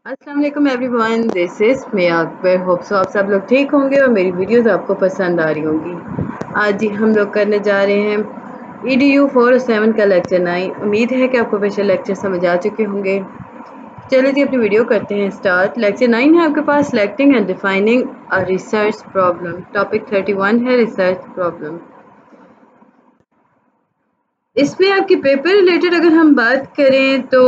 अस्सलाम वालेकुम everyone, this is may Akbar. Hope so आप सब लोग ठीक होंगे और मेरी वीडियोस आपको पसंद आ रही होंगी। आज हम लोग करने जा रहे हैं EDU 407 का लेक्चर 9। उम्मीद है कि आपको पिछले लेक्चर समझ आ चुके होंगे। चलिए जी अपनी वीडियो करते हैं स्टार्ट। लेक्चर 9 है आपके पास, selecting and defining a research problem. Topic 31 है रिसर्च प्रॉब्लम। इसमें आपके पेपर रिलेटेड अगर हम बात करें तो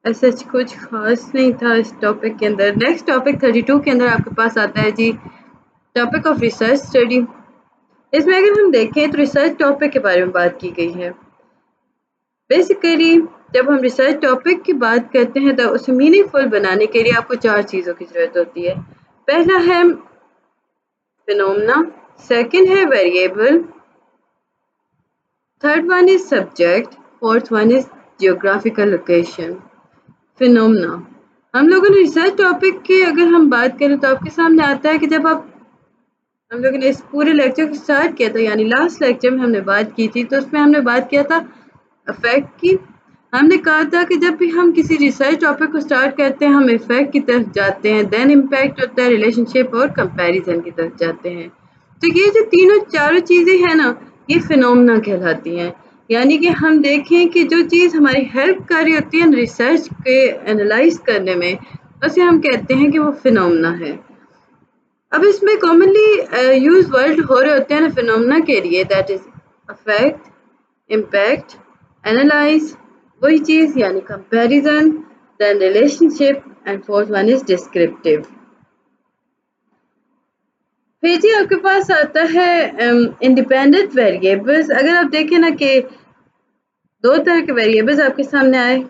ऐसा कुछ खास नहीं था इस टॉपिक के अंदर। नेक्स्ट टॉपिक 32 के अंदर आपके पास आता है जी टॉपिक ऑफ रिसर्च स्टडी। इसमें अगर हम देखें तो रिसर्च टॉपिक के बारे में बात की गई है। बेसिकली जब हम रिसर्च टॉपिक की बात करते हैं तो उसे मीनिंगफुल बनाने के लिए आपको 4 चीज़ों की ज़रूरत होती है। पहला है फिनोमेना, सेकंड है variable, third one is subject, fourth one is geographical location. Phenomena, हम लोगों ने रिसर्च टॉपिक की अगर हम बात करें तो आपके सामने आता है कि जब आप हम लोगों ने इस पूरे लेक्चर को स्टार्ट किया था, यानी लास्ट लेक्चर में हमने बात की थी, तो उसमें हमने बात किया था इफेक्ट की। हमने कहा था कि जब भी हम किसी रिसर्च टॉपिक को स्टार्ट करते हैं हम इफेक्ट की तरफ जाते हैं, देन इम्पैक्ट होता है, रिलेशनशिप और कंपैरिजन की तरफ जाते हैं। तो ये जो तीनों चारों चीज़ें हैं ना, ये फिनोमेना कहलाती हैं। यानी कि हम देखें कि जो चीज़ हमारी हेल्प कर रही होती है रिसर्च के एनालाइज करने में, उसे हम कहते हैं कि वो फिनोमेना है। अब इसमें कॉमनली यूज वर्ड हो रहे होते हैं ना फिनोमेना के लिए, that is affect, impact, analyse, वही चीज़ यानी comparison, then relationship and fourth one is descriptive. फिर जी आपके पास आता है इंडिपेंडेंट वेरिएबल्स। अगर आप देखें ना कि दो तरह के वेरिएबल्स आपके सामने आए,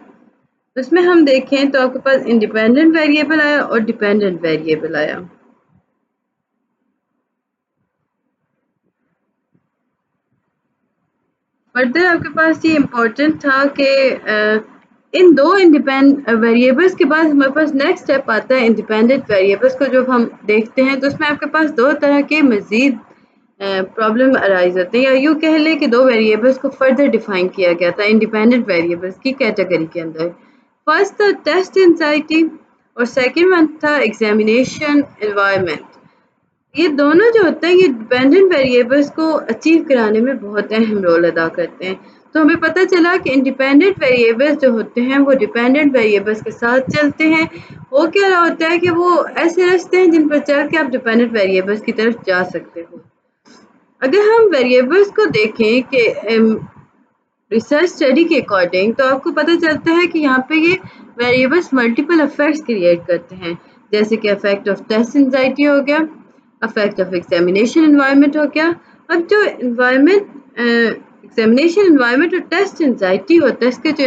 उसमें हम देखें तो आपके पास इंडिपेंडेंट वेरिएबल आया और डिपेंडेंट वेरिएबल आया। फर्दर आपके पास ये इम्पोर्टेंट था कि इन दो इंडिपेंडेंट वेरिएबल्स के बाद हमारे पास नेक्स्ट स्टेप आता है इंडिपेंडेंट वेरिएबल्स को जब हम देखते हैं तो उसमें आपके पास दो तरह के मज़ीद प्रॉब्लम अराइज होते हैं, या यूँ कह लें कि दो वेरिएबल्स को फर्दर डिफाइन किया गया था इंडिपेंडेंट वेरिएबल्स की कैटेगरी के अंदर। फर्स्ट था टेस्ट एंजाइटी और सेकेंड वन था एग्जामिनेशन एनवायरनमेंट। ये दोनों जो होते हैं ये डिपेंडेंट वेरिएबल्स को अचीव कराने में बहुत अहम रोल अदा करते हैं। तो हमें पता चला कि इंडिपेंडेंट वेरिएबल्स जो होते हैं वो डिपेंडेंट वेरिएबल्स के साथ चलते हैं। वो क्या रहा होता है कि वो ऐसे रास्ते हैं जिन पर चल के आप डिपेंडेंट वेरिएबल्स की तरफ जा सकते हो। अगर हम वेरिएबल्स को देखें कि रिसर्च स्टडी के अकॉर्डिंग, तो आपको पता चलता है कि यहाँ पे ये वेरिएबल्स मल्टीपल इफेक्ट्स क्रिएट करते हैं, जैसे कि इफेक्ट ऑफ टेस्ट एंजाइटी हो गया, इफेक्ट ऑफ एग्जामिनेशन एनवायरनमेंट हो गया। अब जो एनवायरनमेंट एग्जामिनेशन एनवायरनमेंट और टेस्ट एंजाइटी होता है, इसके जो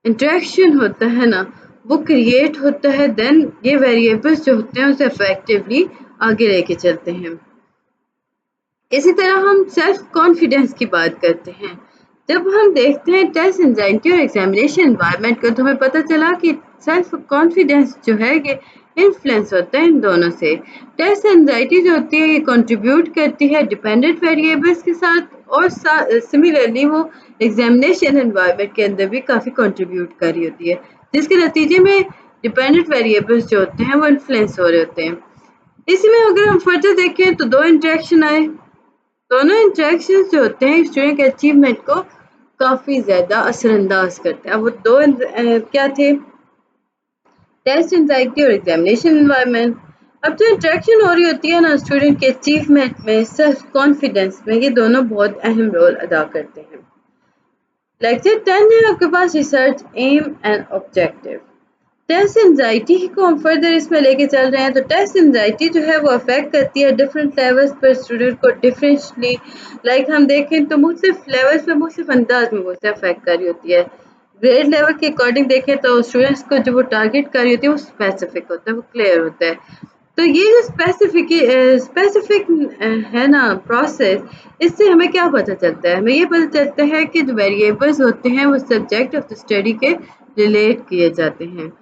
इंटरेक्शन होता है ना, वो क्रिएट होता है, देन ये वेरिएबल्स जो होते हैं उसे इफेक्टिवली आगे लेके चलते हैं। इसी तरह हम सेल्फ कॉन्फिडेंस की बात करते हैं। जब हम देखते हैं टेस्ट एंजाइटी और एग्जामिनेशन एनवायरनमेंट को, तो हमें पता चला कि सेल्फ कॉन्फिडेंस जो है ये इन्फ्लुएंस होता है इन दोनों से। टेस्ट एंजाइटी जो होती है ये कंट्रीब्यूट करती है डिपेंडेंट वेरिएबल्स के साथ, और सिमिलरली वो एग्जामिनेशन एनवायरनमेंट के अंदर भी काफ़ी कंट्रीब्यूट कर रही होती है, जिसके नतीजे में डिपेंडेंट वेरिएबल्स जो होते हैं वो इन्फ्लुएंस हो रहे होते हैं। इसी में अगर हम फर्दर देखें तो दो इंटरेक्शन आए। दोनों इंटरेक्शंस जो होते हैं स्टूडेंट के अचीवमेंट को काफ़ी ज़्यादा असरअंदाज करते हैं। अब वो दो क्या थे, टेस्ट एंजाइटी और एग्जामिनेशन एनवायरनमेंट। अब जो इंटरेक्शन हो रही होती है ना स्टूडेंट के अचीवमेंट में, सेल्फ कॉन्फिडेंस में, ये दोनों बहुत अहम रोल अदा करते हैं। लेक्चर 10 है आपके पास research aim and objective. Test anxiety को हम फर्दर इसमें लेके चल रहे हैं। तो टेस्ट एंजाइटी जो है वो अफेक्ट करती है डिफरेंट लेवल्स पर स्टूडेंट को डिफरेंटली। लाइक हम देखें तो मुख्तलिफ लेवल्स पे मुख्तलिफ अंदाज में वो अफेक्ट कर रही होती है। ग्रेड लेवल के अकॉर्डिंग देखें तो स्टूडेंट्स को जो वो टारगेट कर रही होती है वो स्पेसिफिक होता है, वो क्लियर होता है। तो ये जो स्पेसिफिक है ना प्रोसेस, इससे हमें क्या पता चलता है? हमें ये पता चलता है कि जो वेरिएबल्स होते हैं वो सब्जेक्ट ऑफ द स्टडी के रिलेट किए जाते हैं,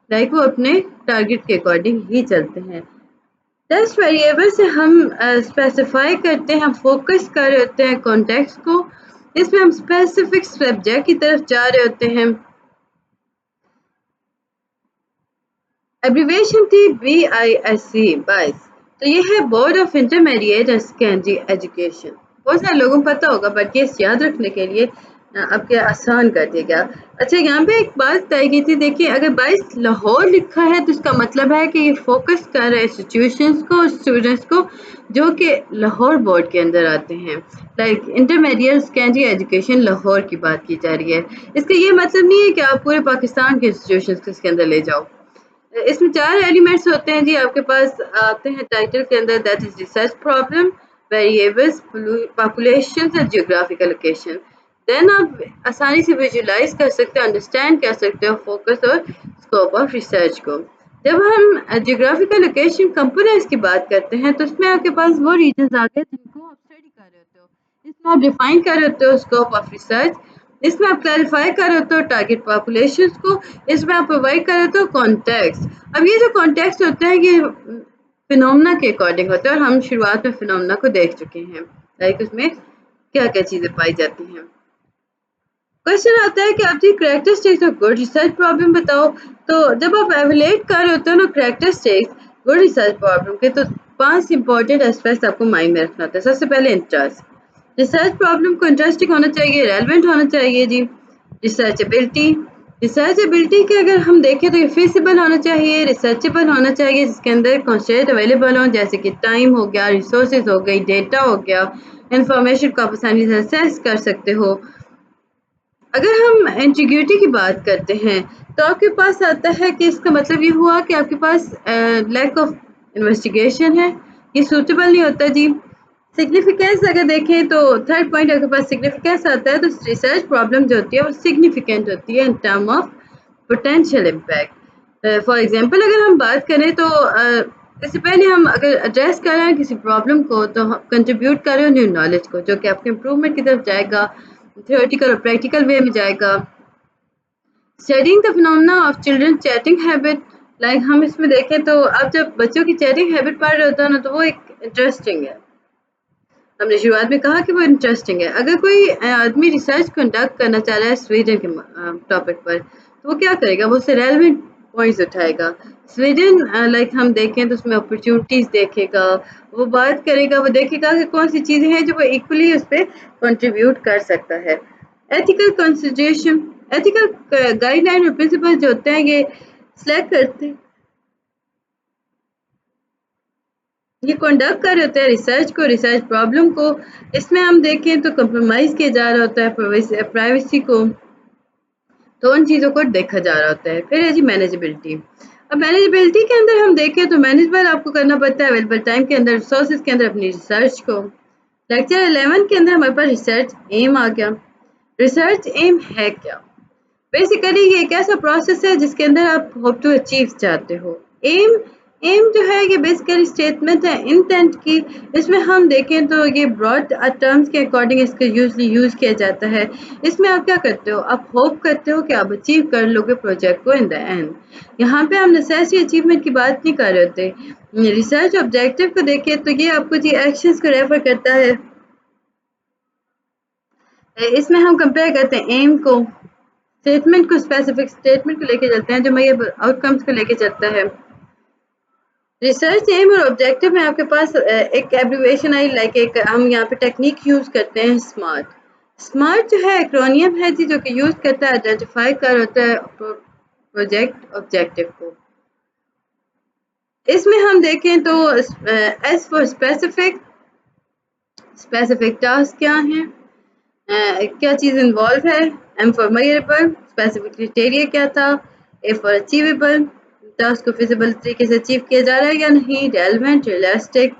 लाइक वो अपने टारगेट के अकॉर्डिंग ही चलते हैं। टेस्ट वेरिएबल से हम स्पेसिफाई करते हैं, हम फोकस कर रहे होते हैं कॉन्टेक्स्ट को। इसमें हम स्पेसिफिक सब्जेक्ट की तरफ जा रहे होते हैं। एब्रीविएशन थी BISC, बाइस। तो ये है board of intermediate and secondary education. बहुत सारे लोगों को पता होगा, बट ये याद रखने के लिए आपके आसान कर दिया गया। अच्छा, यहाँ पे एक बात तय की थी, देखिए अगर 22 लाहौर लिखा है तो इसका मतलब है कि ये फोकस कर रहे हैं इंस्टीट्यूशंस को और स्टूडेंट्स को जो कि लाहौर बोर्ड के अंदर आते हैं। Like intermediate secondary education Lahore की बात की जा रही है। इसका ये मतलब नहीं है कि आप पूरे पाकिस्तान के इंस्टीट्यूशंस को इसके अंदर ले जाओ। इसमें 4 एलिमेंट्स होते हैं जी, आपके पास आते हैं टाइटल के अंदर, that is research problem, variables, population और जियोग्राफिकल लोकेशन। देन आप आसानी से विजुलाइज कर सकते हो, अंडरस्टैंड कर सकते हो फोकस और स्कोप ऑफ रिसर्च को। जब हम जियोग्राफिकल लोकेशन कंपोनेंट्स की बात करते हैं तो उसमें आपके पास वो रीजन आ गए जिनको आप स्टडी कर रहे होते हो। इसमें आप डिफाइन कर रहे होते हो स्कोप ऑफ रिसर्च, इसमें आप क्लैरिफाई कर रहे होते हो टारगेट पॉपुलेशन को, इसमें आप प्रोवाइड कर रहे होते हो कॉन्टेक्स्ट। अब ये जो कॉन्टेक्स्ट होता है ये फिनोमेना के अकॉर्डिंग होता है और हम शुरुआत में फिनोमेना को देख चुके हैं, लाइक उसमें क्या क्या चीजें पाई जाती हैं। क्वेश्चन आता है कि आप जी characteristics of good research problem बताओ। तो जब आप एवेलुएट कर रहे होते हो ना कैरेक्टरिस्टिक्स गुड रिसर्च प्रॉब्लम के, तो 5 इंपॉर्टेंट एस्पेक्ट्स आपको माइंड में रखना होता है। सबसे पहले इंटरेस्ट, रिसर्च प्रॉब्लम को इंटरेस्टिंग होना चाहिए, रेलेवेंट होना चाहिए जी। रिसर्चेबिलिटी, रिसर्चेबिलिटी के अगर हम देखें तो ये फिजिबल होना चाहिए, रिसर्चेबल होना चाहिए, जिसके अंदर कंस्ट्रेंट अवेलेबल हो, जैसे कि टाइम हो गया, रिसोर्सेज हो गई, डेटा हो गया, इंफॉर्मेशन को आप आसानी से एक्सेस कर सकते हो। अगर हम इंटीग्रिटी की बात करते हैं तो आपके पास आता है कि इसका मतलब ये हुआ कि आपके पास लैक ऑफ इन्वेस्टिगेशन है, ये सूटेबल नहीं होता जी। सिग्निफिकेंस अगर देखें तो थर्ड पॉइंट आपके पास सिग्निफिकेंस आता है, तो रिसर्च प्रॉब्लम जो होती है वो सिग्निफिकेंट होती है in term of potential impact. For example अगर हम बात करें तो इससे पहले हम अगर एड्रेस कर रहे हैं किसी प्रॉब्लम को तो हम कंट्रीब्यूट कर रहे हैं न्यू नॉलेज को, जो कि आपके इम्प्रूवमेंट की तरफ जाएगा, थियोरेटिकल और प्रैक्टिकल वे में जाएगा। Studying the phenomena of children chatting habit, like हम इसमें देखें तो आप जब बच्चों की चैटिंग हैबिट पढ़ रहे होते हो ना तो वो एक इंटरेस्टिंग है। हमने शुरुआत में कहा कि वो इंटरेस्टिंग है। अगर कोई आदमी रिसर्च कंडक्ट करना चाह रहा है स्वीडन के टॉपिक पर, तो वो क्या करेगा, वो उससे रेलेवेंट पॉइंट्स उठाएगा। स्वीडन लाइक हम देखें तो उसमें अपॉर्चुनिटीज देखेगा, वो बात करेगा, वो देखेगा कि कौन सी चीज़ें हैं जो वो इक्वली उस पर कंट्रीब्यूट कर सकता है। एथिकल कंसिडरेशन, एथिकल गाइडलाइन और प्रिंसिपल जो होते हैं ये सिलेक्ट करते हैं, ये कंडक्ट कर रहे होते हैं रिसर्च को, रिसर्च प्रॉब्लम को। इसमें हम देखें तो कंप्रोमाइज़ किया जा रहा होता है प्राइवेसी को, तो उन चीज़ों को देखा जा रहा होता है। फिर है जी मैनेजेबिलिटी। अब मैनेजेबिलिटी के अंदर हम देखें तो मैनेजमेंट आपको करना पड़ता है अवेलेबल टाइम के अंदर, रिसोर्सेज के अंदर अपनी रिसर्च को। लेक्चर 11 के अंदर हमारे पास रिसर्च एम आ गया। रिसर्च एम है क्या? बेसिकली ये एक ऐसा प्रोसेस है जिसके अंदर आप होप टू अचीव चाहते हो। एम एम जो है ये बेसिकली स्टेटमेंट है इंटेंट की। इसमें हम देखें तो ये ब्रॉड टर्म्स के अकॉर्डिंग इसका यूजली यूज किया जाता है। इसमें आप क्या करते हो, आप होप करते हो कि आप अचीव कर लोगे प्रोजेक्ट को इन द एंड। यहाँ पे हम नेसेसरी अचीवमेंट की बात नहीं कर रहे होते। रिसर्च ऑब्जेक्टिव को देखें तो ये आपको जी एक्शंस को रेफर करता है। इसमें हम कंपेयर करते हैं एम को, स्टेटमेंट को, स्पेसिफिक स्टेटमेंट को लेके चलते हैं जो मैं ये आउटकम्स को लेके चलता है। रिसर्च एम और ऑब्जेक्टिव में आपके पास एक एब्रिविएशन आई, लाइक एक हम यहाँ पे टेक्निक यूज करते हैं स्मार्ट। स्मार्ट जो है एक्रोनियम है जी, जो कि यूज करता है आइडेंटिफाई कर होता है प्रोजेक्ट ऑब्जेक्टिव को। इसमें हम देखें तो S for specific, specific task क्या है, क्या चीज़ इन्वॉल्व है। M for measurable, specific criteria क्या था। ए फॉर अचीवेबल, टास्क को फिजिबल तरीके से अचीव किया जा रहा है या नहीं। रेलेवेंट, रियलिस्टिक,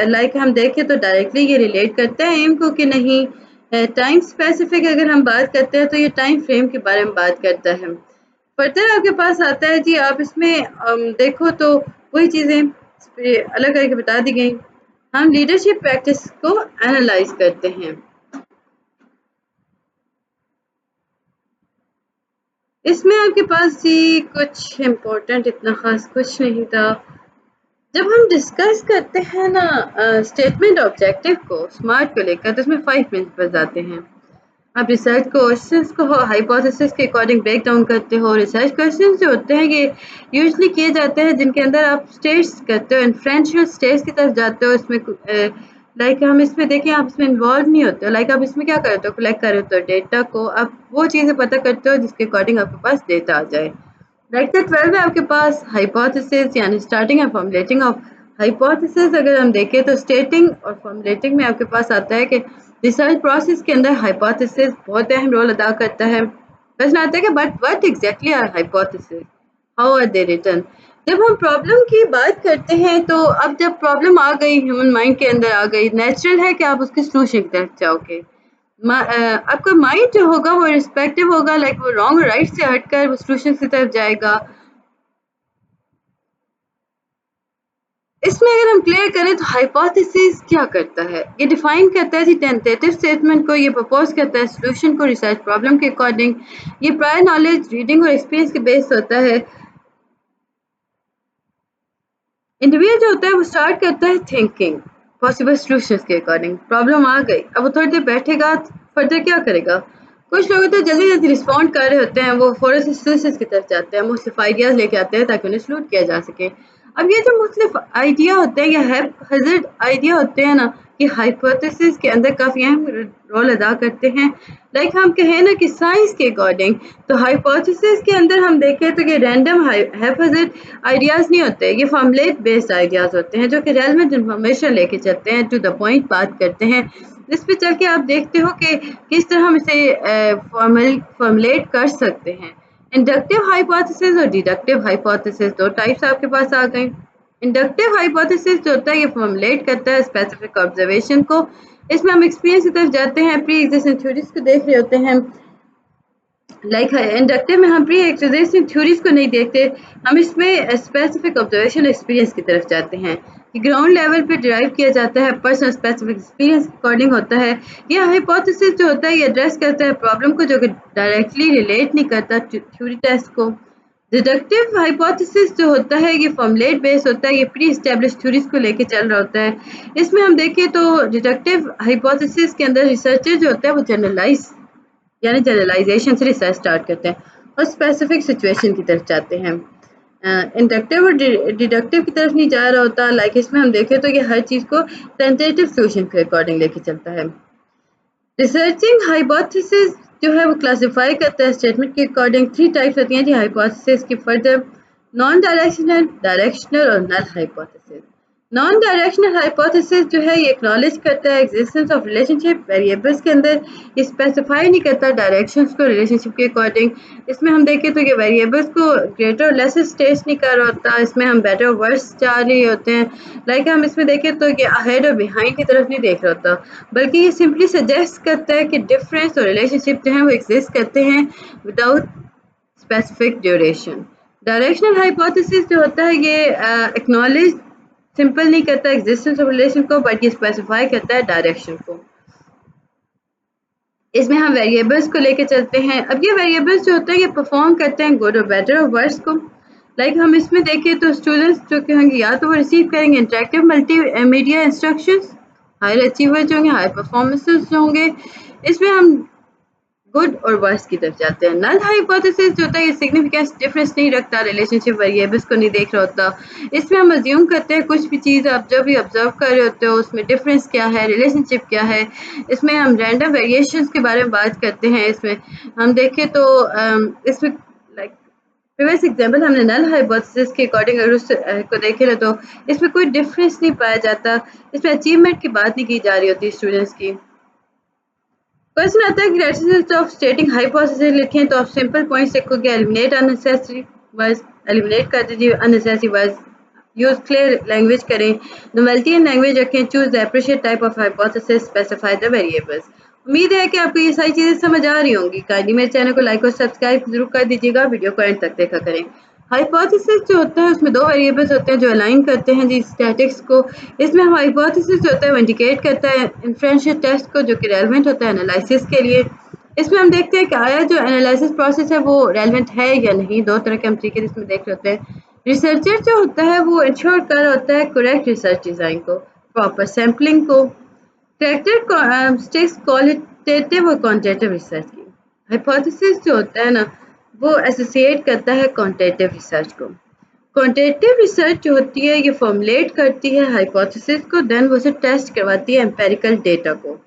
लाइक हम देखें तो डायरेक्टली ये रिलेट करते हैं एम को कि नहीं। टाइम स्पेसिफिक अगर हम बात करते हैं तो ये टाइम फ्रेम के बारे में बात करता है। फर्दर आपके पास आता है जी, आप इसमें देखो तो वही चीज़ें अलग करके बता दी गई। हम लीडरशिप प्रैक्टिस को एनालाइज करते हैं। इसमें आपके पास जी कुछ इम्पोर्टेंट इतना ख़ास कुछ नहीं था। जब हम डिस्कस करते हैं ना स्टेटमेंट ऑब्जेक्टिव को, स्मार्ट को लेकर, तो इसमें 5 प्रिंसिपल्स आते हैं। आप रिसर्च क्वेश्चंस को हाइपोथेसिस के अकॉर्डिंग ब्रेक डाउन करते हो। रिसर्च क्वेश्चंस जो होते हैं ये यूजुअली किए जाते हैं जिनके अंदर आप स्टेट्स करते हो, इन्फ्रेंशियल स्टेट्स की तरफ जाते हो। इसमें लाइक हम इसमें देखें, आप इसमें इन्वॉल्व नहीं होते हो। लाइक आप इसमें क्या करते हो, कलेक्ट कर रहे हो डेटा को, आप वो चीज़ें पता करते हो जिसके अकॉर्डिंग आपके पास डेटा आ जाए। लाइक द 12 में आपके पास हाइपोथेसिस यानी starting and formulating of hypothesis अगर हम देखें तो स्टेटिंग और फॉर्मुलेटिंग में आपके पास आता है कि रिसर्च प्रोसेस के अंदर हाइपोथेसिस बहुत अहम रोल अदा करता है। प्रश्न आता है कि but what exactly are hypothesis, how are they written. जब हम प्रॉब्लम की बात करते हैं तो अब जब प्रॉब्लम आ गई, ह्यूमन माइंड के अंदर आ गई, नेचुरल है कि आप उसके सोल्यूशन की तरफ जाओगे। आपका माइंड जो होगा वो रिस्पेक्टिव होगा, लाइक वो रॉन्ग और राइट से हटकर वो सोल्यूशन की तरफ जाएगा। इसमें अगर हम क्लियर करें तो हाइपोथेसिस क्या करता है, ये डिफाइन करता है जी टेंटेटिव स्टेटमेंट को, ये प्रपोज करता है सोल्यूशन को रिसर्च प्रॉब्लम के अकॉर्डिंग, ये प्रायर नॉलेज, रीडिंग और एक्सपीरियंस के बेस होता है। इंडिविजुअल जो होता है वो स्टार्ट करता है थिंकिंग पॉसिबल सॉल्यूशंस के अकॉर्डिंग। प्रॉब्लम आ गई, अब वो थोड़ी देर बैठेगा, फर्दर क्या करेगा। कुछ लोग तो जल्दी जल्दी रिस्पॉन्ड कर रहे होते हैं, वो फौरन से सॉल्यूशंस की तरफ जाते हैं, मुख्तलिफ आइडियाज़ लेके आते हैं ताकि उन्हें सॉल्व किया जा सके। अब ये जो मुख्तलिफ आइडिया होते हैं या हैज़र्ड आइडिया होते हैं ना, ये हाइपोथेसिस के अंदर काफ़ी अहम रोल अदा करते हैं। लाइक हम कहें ना कि साइंस के अकॉर्डिंग तो हाइपोथेसिस के अंदर हम देखें तो ये रैंडम हैज़र्ड आइडियाज़ नहीं होते, ये फॉर्मुलेट बेस्ड आइडियाज़ होते हैं जो कि रेलेवेंट इंफॉर्मेशन लेके चलते हैं, टू द पॉइंट बात करते हैं। इस पे चल के आप देखते हो कि किस तरह हम इसे फॉर्मुलेट कर सकते हैं। इंडक्टिव हाइपोथेसिस और डिडक्टिव हाइपोथेसिस दो टाइप्स आपके पास आ गए। इंडक्टिव हाइपोथेसिस जो होता है ये फॉर्मुलेट करता है स्पेसिफिक ऑब्जर्वेशन को। इसमें हम एक्सपीरियंस की तरफ जाते हैं, प्री एग्जिस्टिंग थ्योरीज को देख रहे होते हैं। लाइक इंडक्टिव में हम प्री एग्जिस्टिंग थ्योरीज को नहीं देखते, हम इसमें स्पेसिफिक ऑब्जर्वेशन एक्सपीरियंस की तरफ जाते हैं कि ग्राउंड लेवल पे डिराइव किया जाता है, पर्सनल स्पेसिफिक एक्सपीरियंस के अकॉर्डिंग होता है। यह हाइपोथेसिस जो होता है ये एड्रेस करता है प्रॉब्लम को जो कि डायरेक्टली रिलेट नहीं करता थ्योरी टेस्ट को। डिडक्टिव हाइपोथेसिस जो होता है ये फॉर्मुलेट बेस होता है, ये प्री एस्टेब्लिश थ्योरीज को लेके चल रहा होता है। इसमें हम देखें तो डिडक्टिव हाइपोथेसिस के अंदर रिसर्चर जो होता है वो जनरलाइज यानी जनरलाइजेशन से रिसर्च स्टार्ट करते हैं और स्पेसिफिक सिचुएशन की तरफ जाते हैं। इंडक्टिव और डिडक्टिव की तरफ नहीं जा रहा होता। लाइक इसमें हम देखें तो ये हर चीज़ को टेंटेटिव सोल्यूशन के अकॉर्डिंग लेके चलता है। रिसर्चिंग हाइपोथेसिस जो है वो क्लासिफाई करता है स्टेटमेंट के अकॉर्डिंग। 3 टाइप्स होती हैं जी हाइपोथेसिस की, फर्दर, नॉन डायरेक्शनल, डायरेक्शनल और null hypothesis. Non directional hypothesis जो है ये एक्नॉलेज करता है एग्जिस्टेंस ऑफ रिलेशनशिप वेरिएबल्स के अंदर, ये स्पेसिफाई नहीं करता डायरेक्शंस को रिलेशनशिप के अकॉर्डिंग। इसमें हम देखें तो ये वेरिएबल्स को ग्रेटर और लेसर स्टेट्स नहीं कर रहा होता, इसमें हम बेटर और वर्स जा रहे होते हैं। लाइक हम इसमें देखें तो ये अहेड और बिहाइंड की तरफ नहीं देख रहा होता, बल्कि ये सिंपली सजेस्ट करता है कि डिफरेंस और रिलेशनशिप जो है वो एग्जिस्ट करते हैं without specific duration. Directional hypothesis जो होता है ये एक्नॉलेज सिंपल नहीं करता एग्जिस्टेंस ऑफ रिलेशन को, बट ये स्पेसिफाई करता है डायरेक्शन को। इसमें हम वेरिएबल्स को लेके चलते हैं। अब ये वेरिएबल्स जो होते हैं ये परफॉर्म करते हैं गुड और बेटर और वर्स को। लाइक हम इसमें देखें तो स्टूडेंट्स जो कि होंगे या तो वो रिसीव करेंगे interactive multi media instructions, higher achievers जो होंगे हाई परफॉर्मेंसेस जो होंगे। इसमें हम गुड और वर्स की तरफ जाते हैं। नल हाइपोथेसिस जो होता है ये सिग्निफिकेंस डिफरेंस नहीं रखता, रिलेशनशिप वेरिएबल्स को नहीं देख रहा होता। इसमें हम अज्यूम करते हैं कुछ भी चीज़ आप जब भी ऑब्जर्व कर रहे होते हो उसमें डिफरेंस क्या है, रिलेशनशिप क्या है। इसमें हम रैंडम वेरिएशंस के बारे में बात करते हैं। इसमें हम देखें तो इसमें लाइक प्रीवियस एग्जाम्पल हमने नल हाइपोथेसिस के अकॉर्डिंग अगर उस को देखे तो इसमें कोई डिफरेंस नहीं पाया जाता, इसमें अचीवमेंट की बात नहीं की जा रही होती स्टूडेंट्स की। क्वेश्चन आता है क्राइटेरिया ऑफ स्टेटिंग हाइपोथेसिस लिखें तो आप सिंपल पॉइंट्स लिखोगे, एलिमिनेट अननेसेसरी वर्ड्स, एलिमिनेट कर दीजिए unnecessary words, use clear language करें, नोवेल्टी इन लैंग्वेज रखें, choose the appropriate type of hypothesis, specify the variables. उम्मीद है कि आपको ये सारी चीज़ें समझ आ रही होंगी। काइंडली मेरे चैनल को लाइक और सब्सक्राइब जरूर कर दीजिएगा, वीडियो को एंड तक देखा करें। हाइपोथेसिस जो होता है उसमें 2 वेरिएबल्स होते हैं जो अलाइन करते हैं जी स्टैटिक्स को। इसमें हम हाइपोथेसिस जो होता है वो इंडिकेट करता है इन्फ्रेंशियल टेस्ट को जो कि रेलेवेंट होता है एनालिसिस के लिए। इसमें हम देखते हैं कि आया जो एनालिसिस प्रोसेस है वो रेलेवेंट है या नहीं। 2 तरह के हम तरीके इसमें देख रहे होते हैं। रिसर्चर जो होता है वो इंश्योर कर रहा होता है करेक्ट रिसर्च डिज़ाइन को, प्रॉपर सैम्पलिंग को। करेक्टर स्टेक्स क्वालिटेटिव और क्वांटिटेटिव रिसर्च की। हाइपोथेसिस जो होता है ना वो एसोसिएट करता है क्वांटिटेटिव रिसर्च को। क्वांटिटेटिव रिसर्च जो होती है ये फॉर्मुलेट करती है हाइपोथेसिस को, देन वो उसे टेस्ट करवाती है एम्पेरिकल डेटा को।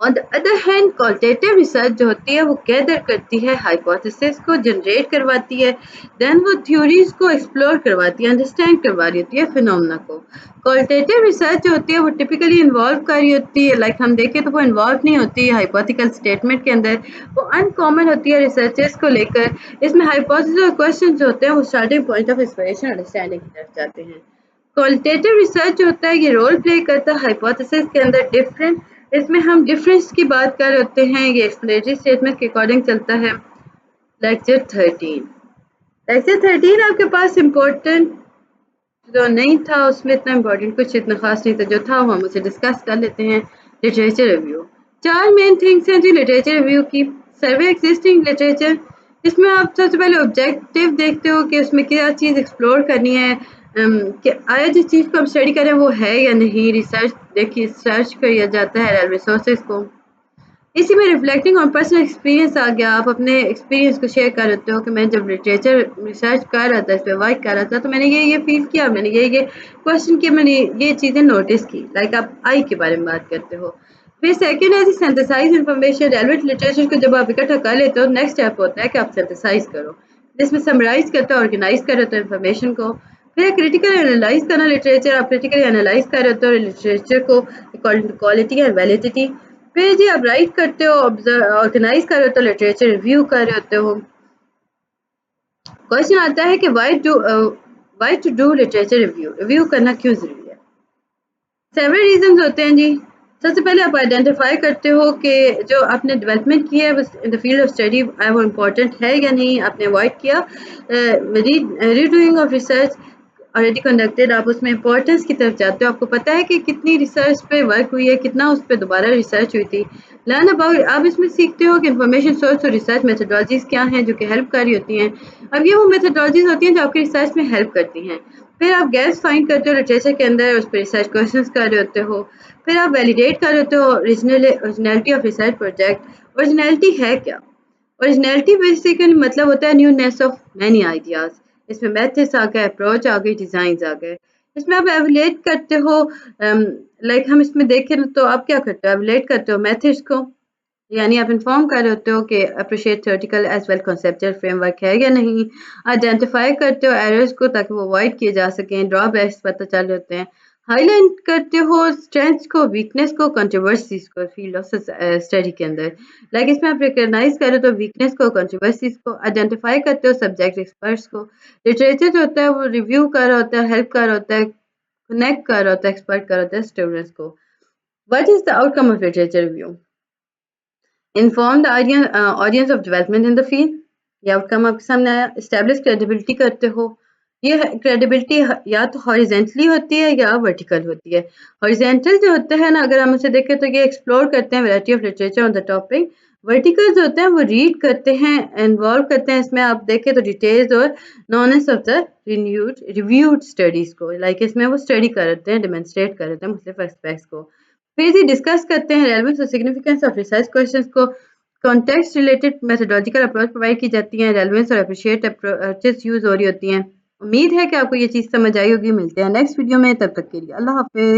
On the other hand qualitative research जो होती है वो गैदर करती है हाइपोथेसिस को, जनरेट करवाती है, देन वो थ्योरीज को एक्सप्लोर करवाती है, अंडरस्टैंड करवा रही होती है फिनोमेना को। क्वालिटेटिव रिसर्च जो होती है वो टिपिकली इन्वॉल्व कर रही होती है, लाइक हम देखें तो वो इन्वॉल्व नहीं होती है हाइपोथेटिकल स्टेटमेंट के अंदर, वो अनकॉमन होती है रिसर्चेस को लेकर। इसमें हाइपोथेसिस और क्वेश्चन जो होते हैं वो starting point of inspiration understanding की तरफ जाते हैं। क्वालिटेटिव रिसर्च जो होता है ये रोल प्ले करता है हाइपोथेसिस के अंदर डिफरेंट। इसमें हम डिफरेंस की बात कर रहे होते हैं, ये एक्सप्लेनेटरी स्टेटमेंट के अकॉर्डिंग चलता है। लेक्चर 13 लेक्चर 13 आपके पास इम्पोर्टेंट जो नहीं था, उसमें इतना इम्पोर्टेंट कुछ इतना खास नहीं था, जो था वो हम उसे डिस्कस कर लेते हैं। लिटरेचर रिव्यू, 4 मेन थिंग्स हैं जी लिटरेचर रिव्यू की। सर्वे एग्जिस्टिंग लिटरेचर, इसमें आप सबसे पहले ऑब्जेक्टिव देखते हो कि उसमें क्या चीज़ एक्सप्लोर करनी है, कि आया जिस चीज़ को हम स्टडी करें वो है या नहीं। रिसर्च देखिए, सर्च किया जाता है रिसोर्सेज को। इसी में रिफ्लेक्टिंग ऑन पर्सनल एक्सपीरियंस आ गया, आप अपने एक्सपीरियंस को शेयर कर रहे हो कि मैं जब लिटरेचर रिसर्च कर रहा था, इस पर वर्क कर रहा था, तो मैंने ये फील किया, मैंने ये क्वेश्चन किया, मैंने ये चीज़ें नोटिस की। लाइक आप आई के बारे में बात करते हो। फिर सेकेंड है सिंथेसाइज इन्फॉर्मेशन। रेलेवेंट लिटरेचर को जब आप इकट्ठा कर लेते हो, नेक्स्ट स्टेप होता है कि आप सिंथेसाइज करो, जिसमें समराइज करते हो, ऑर्गेनाइज कर रहे हो इन्फॉर्मेशन को। फिर क्रिटिकल एनालाइज करना लिटरेचर, आप क्रिटिकली एनालाइज कर रहे हो लिटरेचर को according to quality and validity. फिर जी आप राइट करते हो, ऑर्गेनाइज कर रहे हो, तो लिटरेचर रिव्यू कर रहे होते हो। क्वेश्चन आता है कि why to do literature review, review करना क्यों जरूरी है। सेवरल रीजंस होते हैं जी। सबसे पहले आप आइडेंटिफाई करते हो कि जो आपने डेवलपमेंट किया है in the field of study वो इम्पोर्टेंट है या नहीं, आपने अवॉइड किया। Redoing of research already conducted, आप उसमें इंपॉर्टेंस की तरफ जाते हो, आपको पता है कि कितनी रिसर्च पे वर्क हुई है, कितना उस पर दोबारा रिसर्च हुई थी। लर्न अबाउट, आप इसमें सीखते हो कि इन्फॉर्मेशन सोर्स और रिसर्च मेथोडोलॉजीज क्या हैं जो कि हेल्प कर रही होती हैं। अब ये वो मेथोडोलॉजीज होती हैं जो आपकी रिसर्च में हेल्प करती हैं। फिर आप गैप्स फाइंड करते हो लिटरेचर के अंदर, उस पर रिसर्च क्वेश्चंस कर रहे होते हो। फिर आप वैलिडेट कर रहे होते हो originality of research project. Originality है क्या? ओरिजिनलिटी बेसिकली मतलब होता है न्यूनेस ऑफ मैनी आइडियाज। इसमें मेथड्स आ गए, अप्रोच आ गई, डिजाइन आ गए। इसमें आप एवलेट करते हो, लाइक हम इसमें देखें तो आप क्या करते हो, एवलेट करते हो मेथड्स को, यानी आप इन्फॉर्म कर रहे होते हो कि appreciate theoretical as well conceptual framework है या नहीं। आइडेंटिफाई करते हो एरर्स को ताकि वो अवॉइड किए जा सकें, ड्रॉबैक्स पता चल होते हैं। हाईलाइट करते हो स्ट्रेंथ्स को, वीकनेस को, कंट्रोवर्सीज को फील्ड ऑफ स्टडी के अंदर। लाइक इसमें आप रिकॉग्नाइज करो तो वीकनेस को, कंट्रोवर्सीज को। आइडेंटिफाई करते हो सब्जेक्ट एक्सपर्ट्स को। लिटरेचर जो होता है वो रिव्यू कर रहा होता है, हेल्प कर रहा होता है, कनेक्ट कर रहा होता है, एक्सपर्ट कर रहा होता है स्टूडेंट्स को। What is the outcome of literature review? Inform the audience of development in the field. ये आउटकम आपके सामने आया। एस्टेब्लिश क्रेडिबिलिटी करते हो। ये क्रेडिबिलिटी या तो हॉरिजेंटली होती है या वर्टिकल होती है। हॉरिजेंटल जो होता है ना, अगर हम उसे देखें तो ये एक्सप्लोर करते हैं variety of literature on the topic. Vertical जो होते हैं वो रीड करते हैं, इन्वॉल्व करते हैं। इसमें आप देखें तो डिटेल्स और नॉनेस ऑफ द रिव्यूड स्टडीज को, लाइक इसमें वो स्टडी करते हैं, डेमोन्स्ट्रेट करते हैं मुख्तलिफ एस्पेक्ट्स को। फिर ये डिस्कस करते हैं रेलेवेंस और सिग्निफिकेंस ऑफ रिसर्च क्वेश्चंस को। Context related methodological approach provide की जाती हैं, रेलेवेंस और अप्रिशिएट अप्रोचेस यूज हो रही होती हैं। उम्मीद है कि आपको ये चीज़ समझ आई होगी। मिलते हैं नेक्स्ट वीडियो में, तब तक के लिए अल्लाह हाफिज।